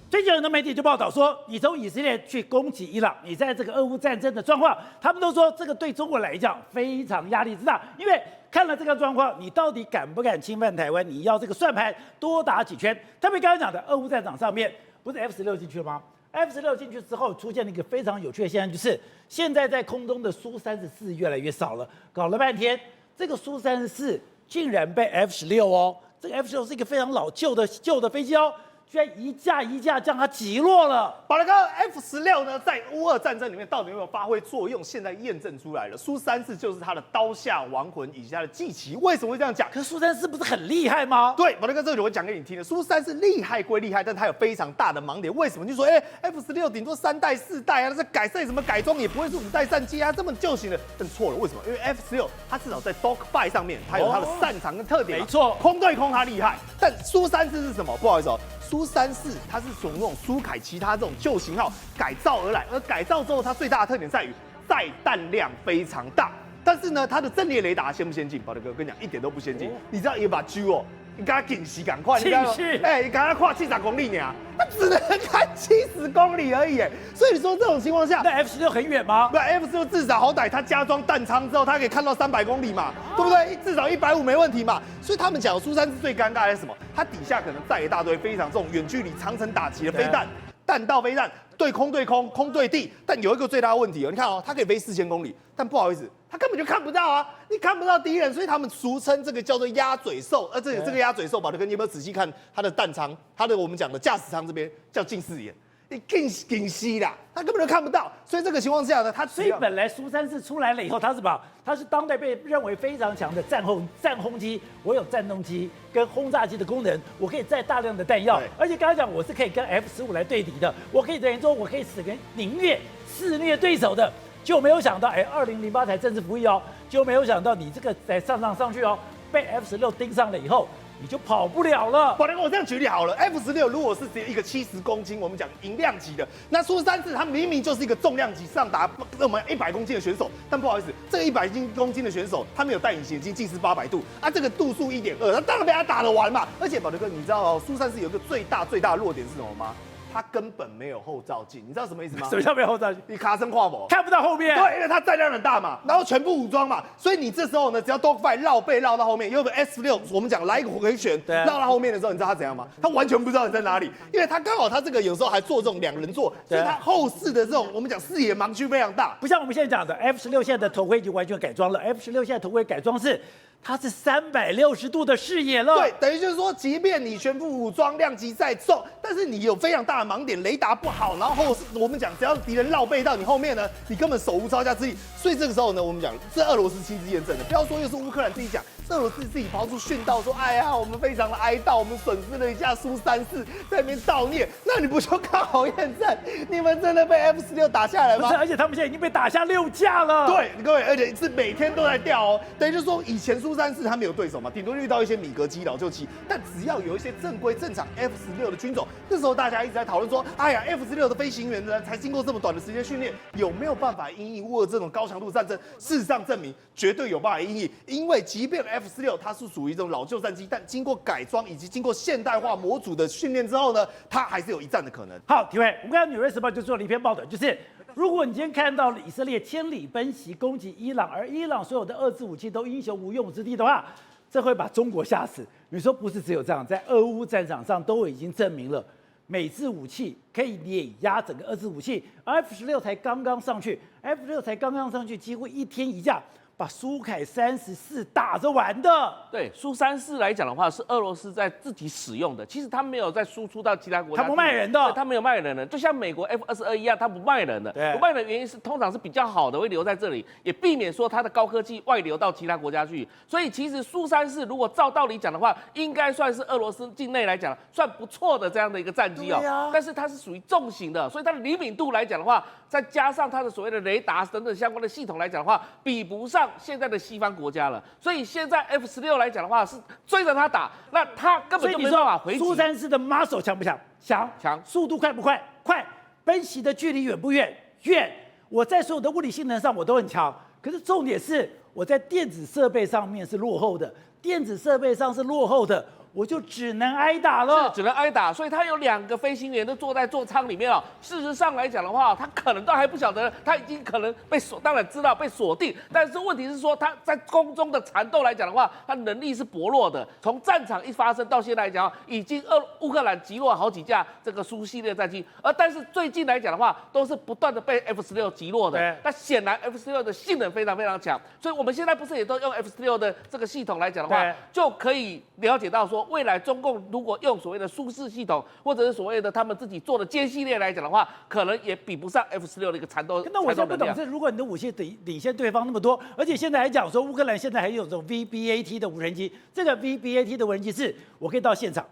最近很多媒体就报道说，你从以色列去攻击伊朗，你在这个俄乌战争的状况，他们都说这个对中国来讲非常压力之大，因为看了这个状况，你到底敢不敢侵犯台湾？你要这个算盘多打几圈。特别刚刚讲的俄乌战场上面，不是 F-16进去了吗？F-16进去之后，出现了一个非常有趣的现象，就是现在在空中的苏34越来越少了。搞了半天，这个苏34竟然被 F-16哦，这个 F-16是一个非常老旧的飞机哦。居然一架一架将它击落了。宝来哥 F-16呢，在乌俄战争里面到底有没有发挥作用？现在验证出来了，苏34就是它的刀下亡魂以及它的祭旗。为什么会这样讲？可是苏34不是很厉害吗？对，宝来哥，这里我讲给你听的。苏34厉害归厉害，但它有非常大的盲点。为什么？就说F-16顶多3代4代啊，那再怎么改装也不会是5代战机啊，这么旧型的。但错了，为什么？因为 F-16它至少在 dogfight 上面，它有它的擅长跟特点。没错，空对空它厉害。但苏34是什么？不好意思哦。苏34它是从那种苏凯其他这种旧型号改造而来，而改造之后它最大的特点在于载弹量非常大，但是呢它的阵列雷达先不先进？宝德哥跟你讲一点都不先进，你知道一把狙哦，你跟他紧急赶快，你你刚刚跨70公里呢，它只能开70公里而已，所以你说这种情况下，那 F-16很远吗？不 ，F-16至少好歹它加装弹仓之后，它可以看到300公里嘛，对不对？至少150没问题嘛。所以他们讲苏34最尴尬的是什么？它底下可能载一大堆非常这种远距离长程打击的飞弹、弹道飞弹，对空对空、空对地。但有一个最大的问题哦，你看哦，它可以飞4000公里，但不好意思，它根本就看不到啊，你看不到敌人，所以他们俗称这个叫做鸭嘴兽。这个鸭嘴兽，宝德哥，你有没有仔细看它的弹仓？它的我们讲的驾驶舱这边叫近视眼。你更稀啦，他根本就看不到，所以这个情况下呢，所以本来苏34出来了以后，它是什么？它是当代被认为非常强的战轰机，我有战斗机跟轰炸机的功能，我可以载大量的弹药，而且刚才讲我是可以跟 F-15来对敌的，我可以等于说我可以肆虐对手的，就没有想到2008才正式服役哦，就没有想到你这个再上去哦，被 F-16盯上了以后。你就跑不了了。宝德哥，我这样举例好了 ，F-16如果是只有一个70公斤，我们讲银量级的，那苏34它明明就是一个重量级上达我们100公斤的选手，但不好意思，这个100公斤的选手他没有戴隐形眼镜，近视800度啊，这个度数1.2，那当然被他打得完嘛。而且宝德哥，你知道哦，苏34有一个最大的弱点是什么吗？它根本没有后照镜，你知道什么意思吗？什么叫没有后照镜？你卡身跨模，看不到后面。对，因为它载量很大嘛，然后全部武装嘛，所以你这时候呢，只要 dogfight 绕背绕到后面，有个 F-16，我们讲来一个回旋，绕到后面的时候，你知道它怎样吗？它完全不知道你在哪里，因为它刚好它这个有时候还做这种2人座，所以它后视的这种我们讲视野盲区非常大，不像我们现在讲的 F-16现在的头盔已经完全改装了 ，F-16现在头盔改装是。它是360度的视野了，对，等于就是说，即便你全部武装、量级再重，但是你有非常大的盲点，雷达不好，然后我们讲，只要敌人绕背到你后面呢，你根本手无招架之力。所以这个时候呢，我们讲是俄罗斯亲自验证的，不要说又是乌克兰自己讲，是俄罗斯自己跑出训道说，哎呀，我们非常的哀悼，我们损失了一架苏34，在那边悼念。那你不就刚好验证，你们真的被 F-16打下来吗？不是，而且他们现在已经被打下6架了。对，各位，而且是每天都在掉哦。等于就是说，以前苏34他没有对手嘛，顶多遇到一些米格机、老旧机，但只要有一些正规正常 F-16的军种，这时候大家一直在讨论说，哎呀 ，F-16的飞行员呢，才经过这么短的时间训练，有没有办法因应乌俄这种高强度战争？事实上证明，绝对有办法因应，因为即便 F-16它是属于这种老旧战机，但经过改装以及经过现代化模组的训练之后呢，它还是有一战的可能。好，体会，我们刚才《纽约时报》就做了一篇报道，就是如果你今天看到了以色列千里奔袭攻击伊朗，而伊朗所有的遏制武器都英雄无用武之地的话，这会把中国吓死。你说不是只有这样，在俄乌战场上都已经证明了，美制武器可以碾压整个遏制武器。F-16才刚刚上去，F-16才刚刚上去，几乎1天1架。把苏凯34打着玩的。对，苏34来讲的话，是俄罗斯在自己使用的，其实他没有再输出到其他国家。他不卖人的，他没有卖人的，就像美国 F-22一样，他不卖人的。不卖人的原因是通常是比较好的会留在这里，也避免说它的高科技外流到其他国家去。所以其实苏34如果照道理讲的话，应该算是俄罗斯境内来讲算不错的这样的一个战机哦。但是它是属于重型的，所以它的灵敏度来讲的话，再加上它的所谓的雷达等等相关的系统来讲的话，比不上现在的西方国家了。所以现在 F-16来讲的话，是追着它打，那它根本就没办法回击。苏34的 muscle 强不强？强。速度快不快？快。奔袭的距离远不远？远。我在所有的物理性能上我都很强，可是重点是我在电子设备上面是落后的。电子设备上是落后的，我就只能挨打了，只能挨打。所以他有2个飞行员都坐在座舱里面哦。事实上来讲的话，他可能都还不晓得，他已经可能被当然知道被锁定，但是问题是说他在空中的缠斗来讲的话，他能力是薄弱的。从战场一发生到现在来讲，已经乌克兰击落好几架这个苏系列战机，但是最近来讲的话，都是不断的被 F-16击落的。那显然 F-16的性能非常非常强，所以我们现在不是也都用 F-16的这个系统来讲的话，就可以了解到说，未来中共如果用所谓的苏式系统，或者是所谓的他们自己做的歼系列来讲的话，可能也比不上 F-16的一个缠斗。那我现在不懂是，如果你的武器领先对方那么多，而且现在还讲说乌克兰现在还有这种 VBAT 的无人机，这个 VBAT 的无人机是我可以到现场，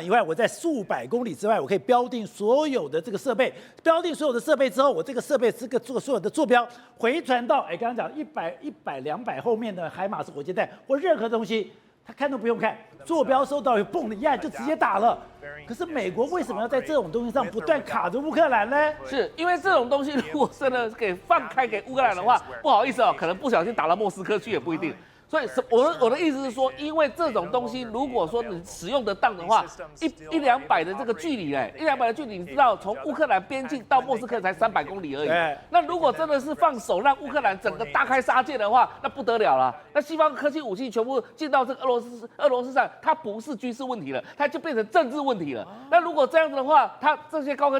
以外，我在数百公里之外，我可以标定所有的这个设备，标定所有的设备之后，我这个设备做所有的坐标回传到刚刚讲100、200后面的海马斯火箭弹或任何东西。他看都不用看，坐标收到，嘣的一按就直接打了。可是美国为什么要在这种东西上不断卡着乌克兰呢？是因为这种东西如果真的给放开给乌克兰的话，不好意思哦，可能不小心打到莫斯科去也不一定。所以我的意思是说，因为这种东西，如果说你使用得当的话，100-200的这个距离，100-200的距离，你知道从乌克兰边境到莫斯科才300公里而已。那如果真的是放手让乌克兰整个大开杀戒的话，那不得了了。那西方科技武器全部进到这个俄罗斯上，它不是军事问题了，它就变成政治问题了。那如果这样子的话，它这些高科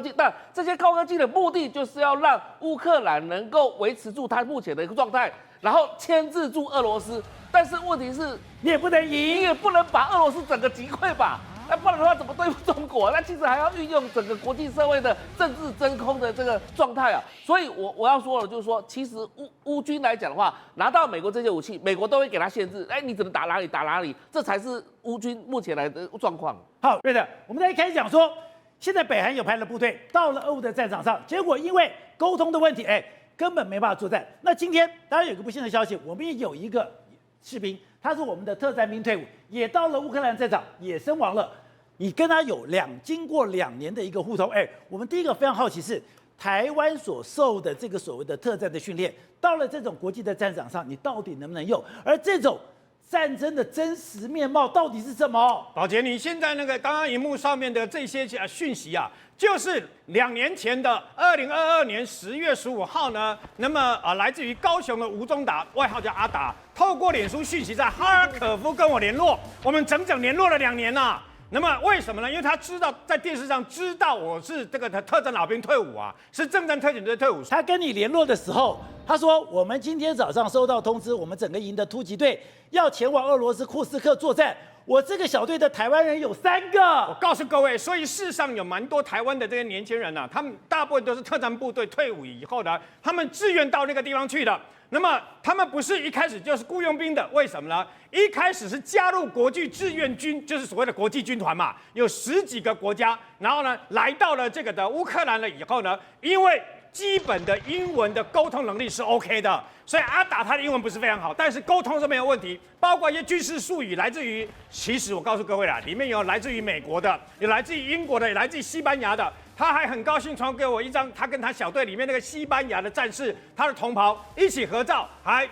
技的目的就是要让乌克兰能够维持住它目前的一个状态。然后牵制住俄罗斯，但是问题是你也不能赢，你也不能把俄罗斯整个击溃吧？那不然的话怎么对付中国？那其实还要运用整个国际社会的政治真空的这个状态啊。所以我要说的就是说，其实乌军来讲的话，拿到美国这些武器，美国都会给他限制，你只能打哪里打哪里，这才是乌军目前来的状况。好，瑞德，我们在一开始讲说，现在北韩有派了部队到了俄乌的战场上，结果因为沟通的问题，根本没办法作战。那今天当然有个不幸的消息，我们也有一个士兵，他是我们的特战兵退伍，也到了乌克兰战场，也身亡了。你跟他经过2年的一个互通，我们第一个非常好奇是台湾所受的这个所谓的特战的训练，到了这种国际的战场上，你到底能不能用？而这种战争的真实面貌到底是什么？宝杰，你现在那个刚刚荧幕上面的这些讯息啊，就是2年前的2022年10月15号呢，那么来自于高雄的吴宗达，外号叫阿达，透过脸书讯息在哈尔可夫跟我联络，我们整整联络了2年呐。那么为什么呢？因为他知道在电视上知道我是这个特战老兵退伍啊，是政战特警队退伍。他跟你联络的时候，他说我们今天早上收到通知，我们整个营的突击队要前往俄罗斯库斯克作战。我这个小队的台湾人有3个。我告诉各位，所以世上有蛮多台湾的这些年轻人啊，他们大部分都是特战部队退伍以后呢，他们自愿到那个地方去的。那么他们不是一开始就是雇佣兵的，为什么呢？一开始是加入国际志愿军，就是所谓的国际军团嘛，有10几个国家，然后呢来到了这个的乌克兰了以后呢，因为基本的英文的沟通能力是 OK 的，所以阿达他的英文不是非常好，但是沟通是没有问题，包括一些军事术语来自于，其实我告诉各位啦，里面有来自于美国的，有来自于英国的，有来自于西班牙的。他还很高兴传给我一张他跟他小队里面那个西班牙的战士他的同袍一起合照，他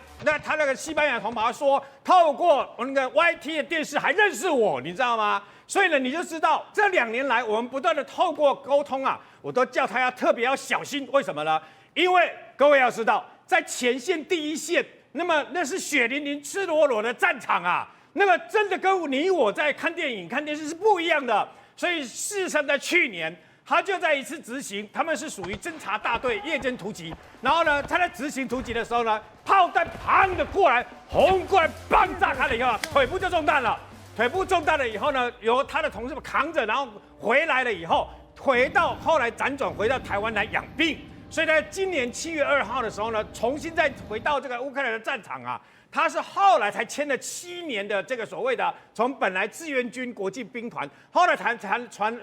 那个西班牙同袍说透过我那个 YT 的电视还认识我，你知道吗？所以呢，你就知道这2年来我们不断的透过沟通啊，我都叫他特别要小心，为什么呢？因为各位要知道，在前线第一线，那么那是血淋淋、赤裸裸的战场啊，那么真的跟你我在看电影、看电视是不一样的。所以事实上，在去年，他就在一次执行，他们是属于侦察大队夜间突击，然后呢，他在执行突击的时候呢，炮弹砰的过来，轰过来，砰炸开了以后，腿部就中弹了。腿部中弹了以后呢，由他的同事们扛着，然后回来了以后，后来辗转回到台湾来养病。所以在今年7月2号的时候呢，重新再回到这个乌克兰的战场啊。他是后来才签了7年的这个所谓的从本来志愿军国际兵团，后来才成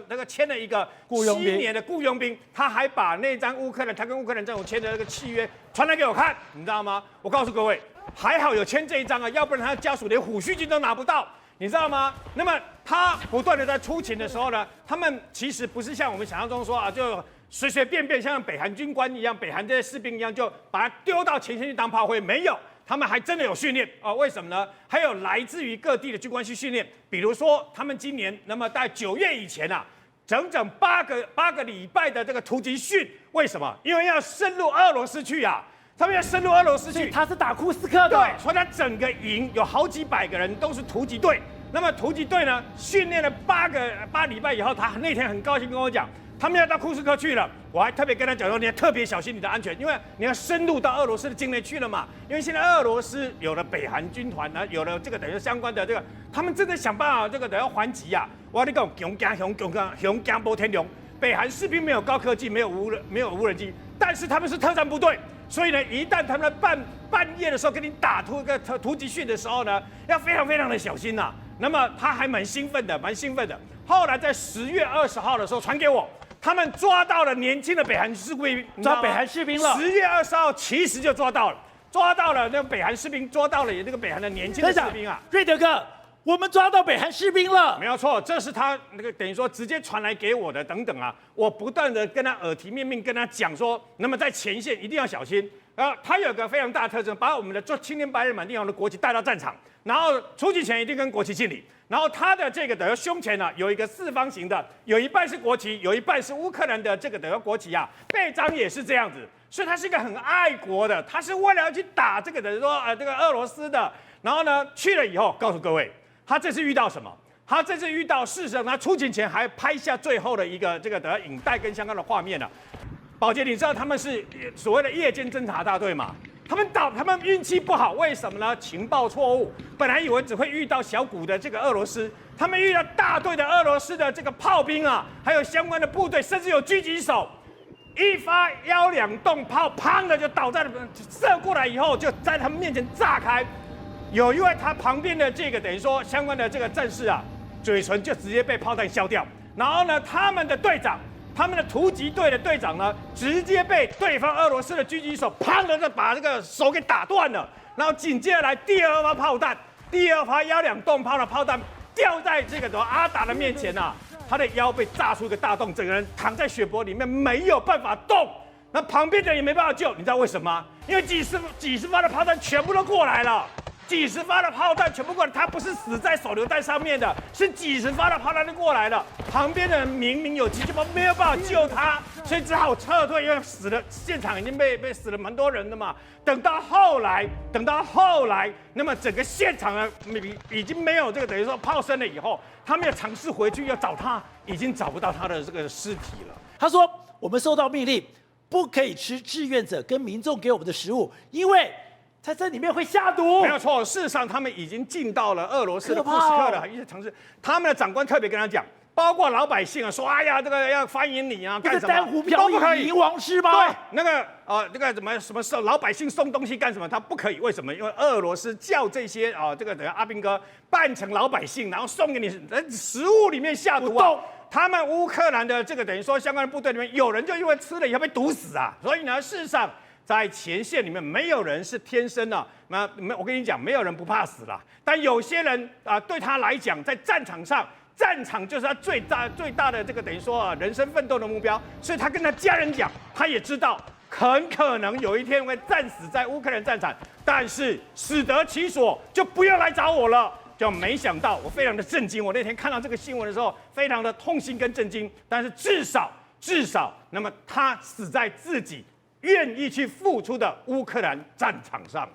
那个签了一个7年的雇佣兵。他还把那张他跟乌克兰政府签的那个契约传来给我看，你知道吗？我告诉各位，还好有签这一张啊，要不然他的家属连抚恤金都拿不到，你知道吗？那么他不断的在出勤的时候呢，他们其实不是像我们想象中说啊，就随随便便像北韩军官一样，北韩这些士兵一样，就把他丢到前线去当炮灰，没有。他们还真的有训练啊？为什么呢？还有来自于各地的军官去训练，比如说他们今年，那么在9月以前啊，整整8个礼拜的这个突击训，为什么？因为要深入俄罗斯去啊。他们要深入俄罗斯去，他是打库斯克的，对，所以他整个营有好几百个人都是突击队。那么突击队呢，训练了8礼拜以后，他那天很高兴跟我讲，他们要到库斯克去了。我还特别跟他讲说，你要特别小心你的安全，因为你要深入到俄罗斯的境内去了嘛。因为现在俄罗斯有了北韩军团呢，有了这个等于相关的这个，他们正在想办法这个等要还击啊。我跟你讲，熊江波天龙，北韩士兵没有高科技，没有无人机，但是他们是特战部队。所以呢，一旦他们半夜的时候跟你打突击训的时候呢，要非常非常的小心呐。那么他还蛮兴奋的。后来在10月20号的时候传给我，他们抓到了年轻的北韩士兵，抓北韩士兵了。10月20号其实就抓到了那个北韩士兵，抓到了那个北韩的年轻的士兵啊。瑞德哥，我们抓到北韩士兵了，没有错，这是他那个等于说直接传来给我的，等等啊，我不断的跟他耳提面命跟他讲说，那么在前线一定要小心。他有个非常大的特征，把我们的青天白日满地红的国旗带到战场，然后出击前一定跟国旗敬礼，然后他的这个等于胸前呢有一个4方形的，有一半是国旗，有一半是乌克兰的这个等于国旗啊，背章也是这样子，所以他是一个很爱国的，他是为了要去打这个等于说这个俄罗斯的，然后呢去了以后，告诉各位。他这次遇到什么？他这次遇到，事实上他出警前还拍下最后的一个这个的影带跟相关的画面呢。宝杰，你知道他们是所谓的夜间侦察大队嘛？他们运气不好，为什么呢？情报错误，本来以为只会遇到小股的这个俄罗斯，他们遇到大队的俄罗斯的这个炮兵啊，还有相关的部队，甚至有狙击手，一发1-2洞炮，砰的就倒在射过来以后，就在他们面前炸开。有一位他旁边的这个等于说相关的这个战士啊，嘴唇就直接被炮弹削掉。然后呢，他们的队长，他们的突击队的队长呢，直接被对方俄罗斯的狙击手砰的就把这个手给打断了。然后紧接着来第2发炮弹，第2发1-2洞炮的炮弹掉在这个阿达的面前啊，他的腰被炸出一个大洞，整个人躺在血泊里面没有办法动。那旁边的人也没办法救，你知道为什么吗？因为几十发的炮弹全部都过来了。几十发的炮弹全部过来，他不是死在手榴弹上面的，是几十发的炮弹就过来了。旁边的人明明有急救包，没有办法救他，所以只好撤退，因为现场已经被死了蛮多人的嘛。等到后来，那么整个现场呢已经没有这个等于说炮声了以后，他们要尝试回去要找他，已经找不到他的这个尸体了。他说：“我们收到命令，不可以吃志愿者跟民众给我们的食物，因为。”在这里面会下毒，没有错。事实上，他们已经进到了俄罗斯的库斯克的一些城市。他们的长官特别跟他讲，包括老百姓啊，说：“哎呀，这个要欢迎你啊，干什么？丹湖飘逸迎王师吗？”对，那个什么老百姓送东西干什么？他不可以，为什么？因为俄罗斯叫这些这个等于阿兵哥扮成老百姓，然后送给你食物里面下毒啊。他们乌克兰的这个等于说相关的部队里面，有人就因为吃了以后被毒死啊。所以呢，事实上。在前线里面，没有人是天生的。我跟你讲，没有人不怕死啦。但有些人对他来讲，在战场上，战场就是他最大的这个等于说人生奋斗的目标。所以他跟他家人讲，他也知道很可能有一天会战死在乌克兰战场，但是死得其所，就不要来找我了。就没想到，我非常的震惊。我那天看到这个新闻的时候，非常的痛心跟震惊。但是至少，那么他死在自己愿意去付出的乌克兰战场上。